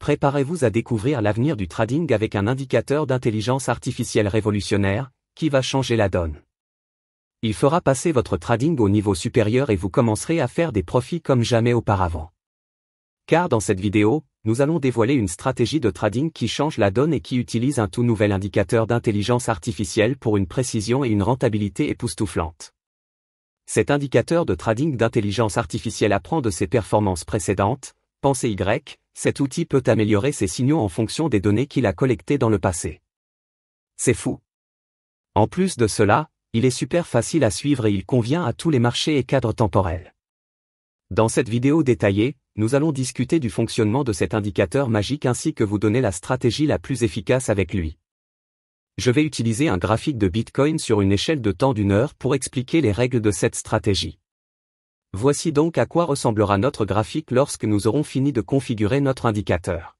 préparez-vous à découvrir l'avenir du trading avec un indicateur d'intelligence artificielle révolutionnaire, qui va changer la donne. Il fera passer votre trading au niveau supérieur et vous commencerez à faire des profits comme jamais auparavant. Car dans cette vidéo, nous allons dévoiler une stratégie de trading qui change la donne et qui utilise un tout nouvel indicateur d'intelligence artificielle pour une précision et une rentabilité époustouflantes. Cet indicateur de trading d'intelligence artificielle apprend de ses performances précédentes. Pensez Y, cet outil peut améliorer ses signaux en fonction des données qu'il a collectées dans le passé. C'est fou. En plus de cela, il est super facile à suivre et il convient à tous les marchés et cadres temporels. Dans cette vidéo détaillée, nous allons discuter du fonctionnement de cet indicateur magique ainsi que vous donner la stratégie la plus efficace avec lui. Je vais utiliser un graphique de Bitcoin sur une échelle de temps d'1 heure pour expliquer les règles de cette stratégie. Voici donc à quoi ressemblera notre graphique lorsque nous aurons fini de configurer notre indicateur.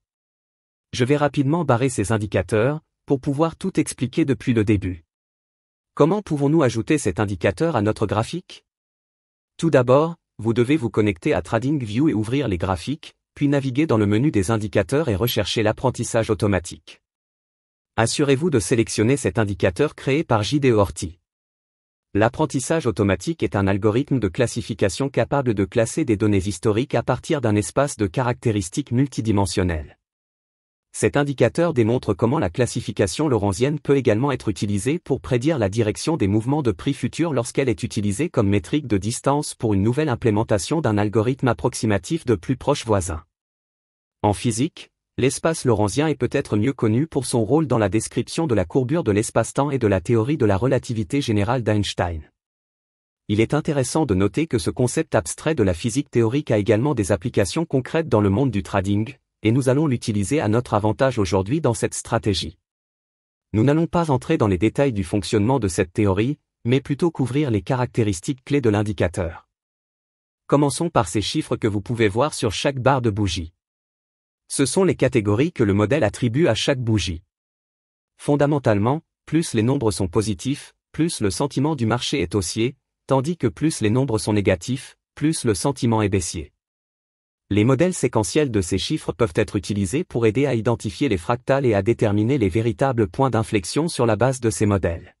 Je vais rapidement barrer ces indicateurs, pour pouvoir tout expliquer depuis le début. Comment pouvons-nous ajouter cet indicateur à notre graphique? Tout d'abord, vous devez vous connecter à TradingView et ouvrir les graphiques, puis naviguer dans le menu des indicateurs et rechercher l'apprentissage automatique. Assurez-vous de sélectionner cet indicateur créé par J.D. Horty. L'apprentissage automatique est un algorithme de classification capable de classer des données historiques à partir d'un espace de caractéristiques multidimensionnelles. Cet indicateur démontre comment la classification lorentzienne peut également être utilisée pour prédire la direction des mouvements de prix futurs lorsqu'elle est utilisée comme métrique de distance pour une nouvelle implémentation d'un algorithme approximatif de plus proches voisins. En physique, l'espace lorentzien est peut-être mieux connu pour son rôle dans la description de la courbure de l'espace-temps et de la théorie de la relativité générale d'Einstein. Il est intéressant de noter que ce concept abstrait de la physique théorique a également des applications concrètes dans le monde du trading, et nous allons l'utiliser à notre avantage aujourd'hui dans cette stratégie. Nous n'allons pas entrer dans les détails du fonctionnement de cette théorie, mais plutôt couvrir les caractéristiques clés de l'indicateur. Commençons par ces chiffres que vous pouvez voir sur chaque barre de bougie. Ce sont les catégories que le modèle attribue à chaque bougie. Fondamentalement, plus les nombres sont positifs, plus le sentiment du marché est haussier, tandis que plus les nombres sont négatifs, plus le sentiment est baissier. Les modèles séquentiels de ces chiffres peuvent être utilisés pour aider à identifier les fractales et à déterminer les véritables points d'inflexion sur la base de ces modèles.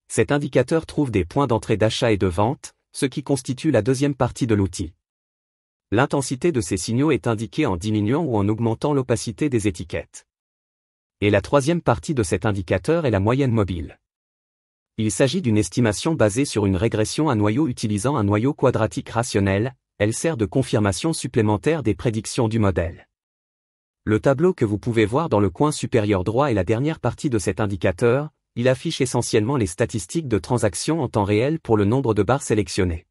Cet indicateur trouve des points d'entrée d'achat et de vente, ce qui constitue la deuxième partie de l'outil. L'intensité de ces signaux est indiquée en diminuant ou en augmentant l'opacité des étiquettes. Et la troisième partie de cet indicateur est la moyenne mobile. Il s'agit d'une estimation basée sur une régression à noyau utilisant un noyau quadratique rationnel. Elle sert de confirmation supplémentaire des prédictions du modèle. Le tableau que vous pouvez voir dans le coin supérieur droit est la dernière partie de cet indicateur. Il affiche essentiellement les statistiques de transactions en temps réel pour le nombre de barres sélectionnées.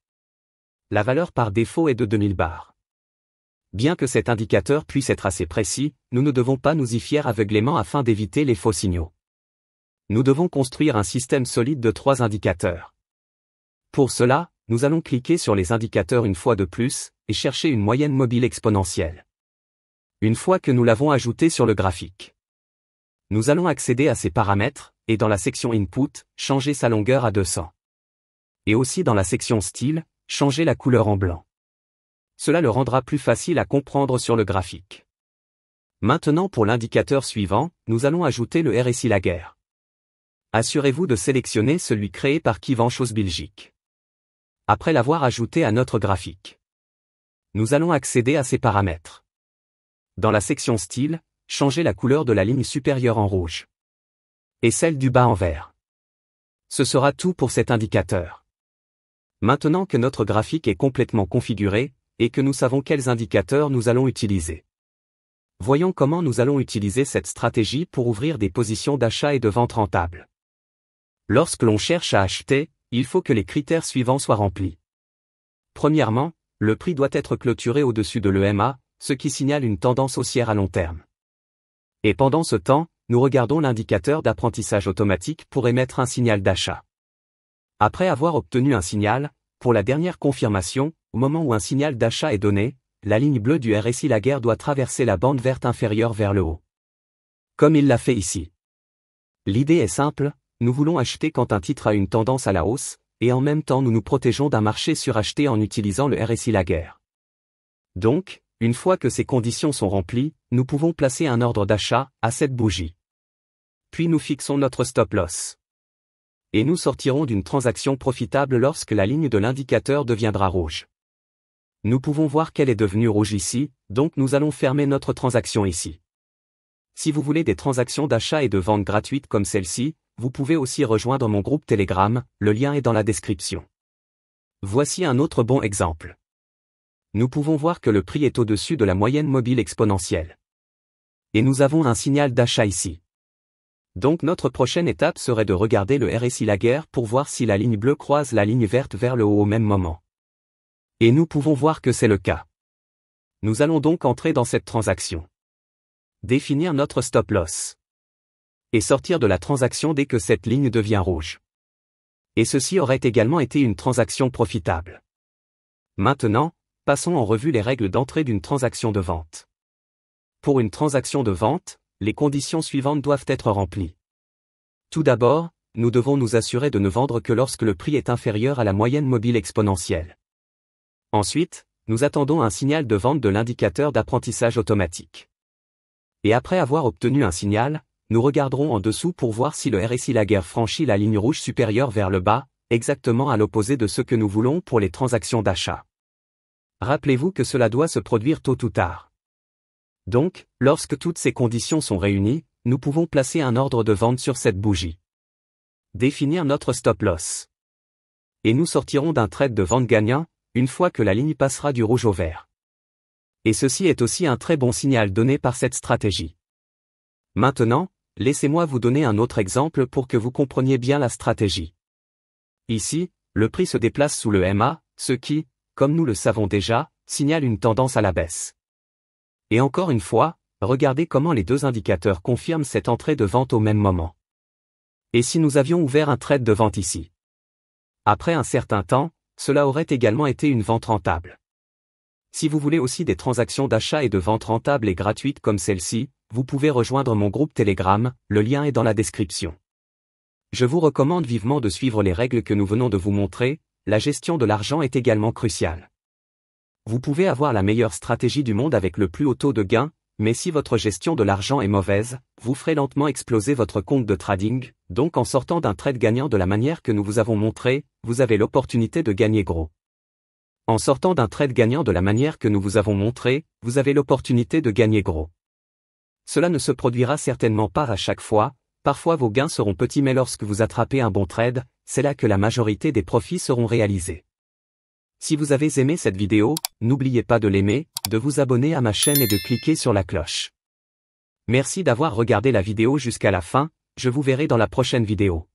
La valeur par défaut est de 2000 barres. Bien que cet indicateur puisse être assez précis, nous ne devons pas nous y fier aveuglément afin d'éviter les faux signaux. Nous devons construire un système solide de 3 indicateurs. Pour cela, nous allons cliquer sur les indicateurs une fois de plus, et chercher une moyenne mobile exponentielle. Une fois que nous l'avons ajoutée sur le graphique, nous allons accéder à ces paramètres, et dans la section Input, changer sa longueur à 200. Et aussi dans la section Style, changer la couleur en blanc. Cela le rendra plus facile à comprendre sur le graphique. Maintenant pour l'indicateur suivant, nous allons ajouter le RSI Lager. Assurez-vous de sélectionner celui créé par Keyvan Belgique. Après l'avoir ajouté à notre graphique, nous allons accéder à ces paramètres. Dans la section Style, changez la couleur de la ligne supérieure en rouge et celle du bas en vert. Ce sera tout pour cet indicateur. Maintenant que notre graphique est complètement configuré, et que nous savons quels indicateurs nous allons utiliser, voyons comment nous allons utiliser cette stratégie pour ouvrir des positions d'achat et de vente rentables. Lorsque l'on cherche à acheter, il faut que les critères suivants soient remplis. Premièrement, le prix doit être clôturé au-dessus de l'EMA, ce qui signale une tendance haussière à long terme. Et pendant ce temps, nous regardons l'indicateur d'apprentissage automatique pour émettre un signal d'achat. Après avoir obtenu un signal, pour la dernière confirmation, au moment où un signal d'achat est donné, la ligne bleue du RSI Lager doit traverser la bande verte inférieure vers le haut. Comme il l'a fait ici. L'idée est simple. Nous voulons acheter quand un titre a une tendance à la hausse, et en même temps nous nous protégeons d'un marché suracheté en utilisant le RSI Lager. Donc, Une fois que ces conditions sont remplies, nous pouvons placer un ordre d'achat à cette bougie. Puis nous fixons notre stop loss. Et nous sortirons d'une transaction profitable lorsque la ligne de l'indicateur deviendra rouge. Nous pouvons voir qu'elle est devenue rouge ici, donc nous allons fermer notre transaction ici. Si vous voulez des transactions d'achat et de vente gratuites comme celle-ci, vous pouvez aussi rejoindre mon groupe Telegram, le lien est dans la description. Voici un autre bon exemple. Nous pouvons voir que le prix est au-dessus de la moyenne mobile exponentielle. Et nous avons un signal d'achat ici. Donc notre prochaine étape serait de regarder le RSI Laguerre pour voir si la ligne bleue croise la ligne verte vers le haut au même moment. Et nous pouvons voir que c'est le cas. Nous allons donc entrer dans cette transaction. Définir notre stop loss. Et sortir de la transaction dès que cette ligne devient rouge. Et ceci aurait également été une transaction profitable. Maintenant, passons en revue les règles d'entrée d'une transaction de vente. Pour une transaction de vente, les conditions suivantes doivent être remplies. Tout d'abord, nous devons nous assurer de ne vendre que lorsque le prix est inférieur à la moyenne mobile exponentielle. Ensuite, nous attendons un signal de vente de l'indicateur d'apprentissage automatique. Et après avoir obtenu un signal, nous regarderons en dessous pour voir si le RSI Laguerre franchit la ligne rouge supérieure vers le bas, exactement à l'opposé de ce que nous voulons pour les transactions d'achat. Rappelez-vous que cela doit se produire tôt ou tard. Donc, lorsque toutes ces conditions sont réunies, nous pouvons placer un ordre de vente sur cette bougie. Définir notre stop loss. Et nous sortirons d'un trade de vente gagnant, une fois que la ligne passera du rouge au vert. Et ceci est aussi un très bon signal donné par cette stratégie. Maintenant, laissez-moi vous donner un autre exemple pour que vous compreniez bien la stratégie. Ici, le prix se déplace sous le MA, ce qui, comme nous le savons déjà, signale une tendance à la baisse. Et encore une fois, regardez comment les deux indicateurs confirment cette entrée de vente au même moment. Et si nous avions ouvert un trade de vente ici? Après un certain temps, cela aurait également été une vente rentable. Si vous voulez aussi des transactions d'achat et de vente rentables et gratuites comme celle-ci, vous pouvez rejoindre mon groupe Telegram, le lien est dans la description. Je vous recommande vivement de suivre les règles que nous venons de vous montrer, la gestion de l'argent est également cruciale. Vous pouvez avoir la meilleure stratégie du monde avec le plus haut taux de gain, mais si votre gestion de l'argent est mauvaise, vous ferez lentement exploser votre compte de trading, donc en sortant d'un trade gagnant de la manière que nous vous avons montré, vous avez l'opportunité de gagner gros. En sortant d'un trade gagnant de la manière que nous vous avons montré, vous avez l'opportunité de gagner gros. Cela ne se produira certainement pas à chaque fois, parfois vos gains seront petits mais lorsque vous attrapez un bon trade, c'est là que la majorité des profits seront réalisés. Si vous avez aimé cette vidéo, n'oubliez pas de l'aimer, de vous abonner à ma chaîne et de cliquer sur la cloche. Merci d'avoir regardé la vidéo jusqu'à la fin, je vous verrai dans la prochaine vidéo.